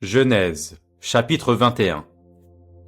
Genèse, chapitre 21.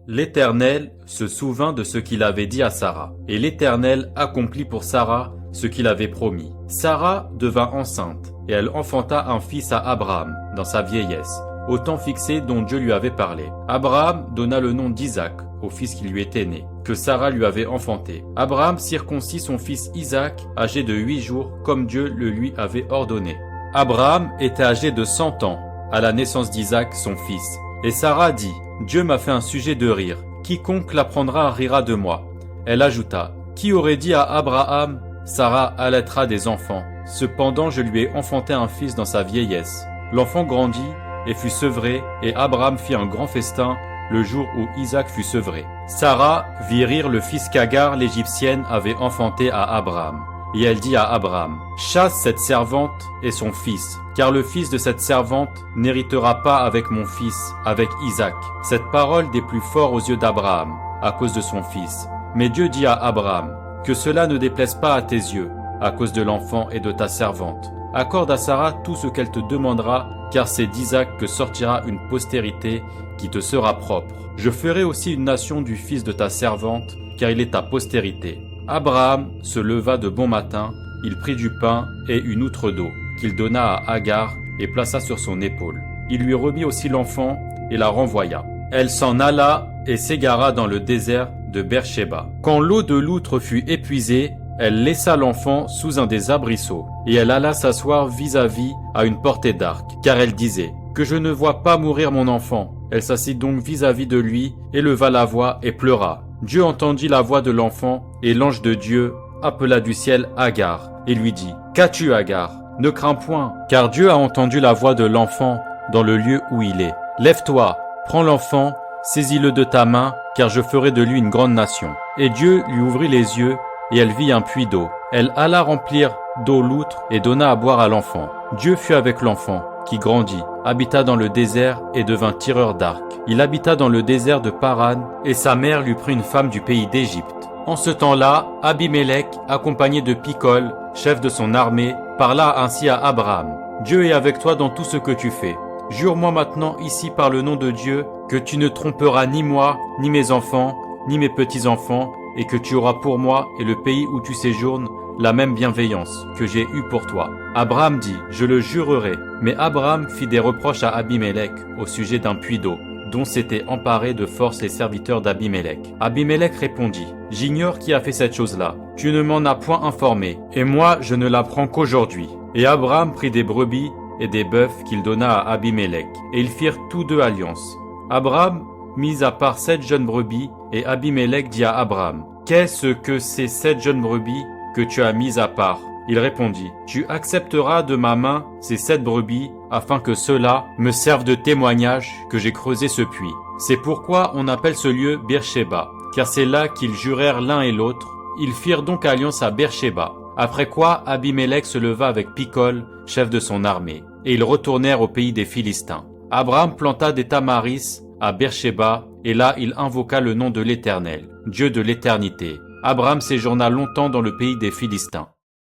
L'Éternel se souvint de ce qu'il avait dit à Sarah, et l'Éternel accomplit pour Sarah ce qu'il avait promis. Sarah devint enceinte, et elle enfanta un fils à Abraham, dans sa vieillesse, au temps fixé dont Dieu lui avait parlé. Abraham donna le nom d'Isaac au fils qui lui était né, que Sarah lui avait enfanté. Abraham circoncit son fils Isaac, âgé de 8 jours, comme Dieu le lui avait ordonné. Abraham était âgé de 100 ans, à la naissance d'Isaac, son fils. Et Sarah dit, « Dieu m'a fait un sujet de rire. Quiconque l'apprendra rira de moi. » Elle ajouta, « Qui aurait dit à Abraham, Sarah allaitera des enfants. Cependant je lui ai enfanté un fils dans sa vieillesse. L'enfant grandit et fut sevré, et Abraham fit un grand festin le jour où Isaac fut sevré. Sarah vit rire le fils qu'Agar l'Égyptienne avait enfanté à Abraham. Et elle dit à Abraham, « Chasse cette servante et son fils, car le fils de cette servante n'héritera pas avec mon fils, avec Isaac. » Cette parole des plus forts aux yeux d'Abraham, à cause de son fils. Mais Dieu dit à Abraham, « Que cela ne déplaise pas à tes yeux, à cause de l'enfant et de ta servante. Accorde à Sarah tout ce qu'elle te demandera, car c'est d'Isaac que sortira une postérité qui te sera propre. Je ferai aussi une nation du fils de ta servante, car il est ta postérité. » Abraham se leva de bon matin, il prit du pain et une outre d'eau, qu'il donna à Agar et plaça sur son épaule. Il lui remit aussi l'enfant et la renvoya. Elle s'en alla et s'égara dans le désert de Beersheba. Quand l'eau de l'outre fut épuisée, elle laissa l'enfant sous un des arbrisseaux, et elle alla s'asseoir vis-à-vis à une portée d'arc, car elle disait, « Que je ne vois pas mourir mon enfant. » Elle s'assit donc vis-à-vis de lui, éleva la voix et pleura. Dieu entendit la voix de l'enfant, et l'ange de Dieu appela du ciel Agar, et lui dit, « Qu'as-tu, Agar? Ne crains point, car Dieu a entendu la voix de l'enfant dans le lieu où il est. Lève-toi, prends l'enfant, saisis-le de ta main, car je ferai de lui une grande nation. » Et Dieu lui ouvrit les yeux, et elle vit un puits d'eau. Elle alla remplir d'eau l'outre et donna à boire à l'enfant. Dieu fut avec l'enfant, qui grandit, habita dans le désert et devint tireur d'arc. Il habita dans le désert de Paran, et sa mère lui prit une femme du pays d'Égypte. En ce temps-là, Abimélec, accompagné de Picol, chef de son armée, parla ainsi à Abraham. « Dieu est avec toi dans tout ce que tu fais. Jure-moi maintenant ici par le nom de Dieu que tu ne tromperas ni moi, ni mes enfants, ni mes petits-enfants, et que tu auras pour moi et le pays où tu séjournes la même bienveillance que j'ai eue pour toi. » Abraham dit, « Je le jurerai. » Mais Abraham fit des reproches à Abimélec au sujet d'un puits d'eau, dont s'étaient emparés de force les serviteurs d'Abimélec. Abimélec répondit, « J'ignore qui a fait cette chose-là. Tu ne m'en as point informé, et moi je ne l'apprends qu'aujourd'hui. » Et Abraham prit des brebis et des bœufs qu'il donna à Abimélec, et ils firent tous deux alliance. Abraham mit à part 7 jeunes brebis, et Abimélec dit à Abraham, « Qu'est-ce que ces 7 jeunes brebis que tu as mis à part? » Il répondit, « Tu accepteras de ma main ces 7 brebis, afin que ceux-là me servent de témoignage que j'ai creusé ce puits. » C'est pourquoi on appelle ce lieu Beersheba, car c'est là qu'ils jurèrent l'un et l'autre. Ils firent donc alliance à Beersheba. Après quoi Abimélec se leva avec Picol, chef de son armée, et ils retournèrent au pays des Philistins. Abraham planta des tamaris à Beersheba, et là il invoqua le nom de l'Éternel, Dieu de l'éternité. Abraham séjourna longtemps dans le pays des Philistins.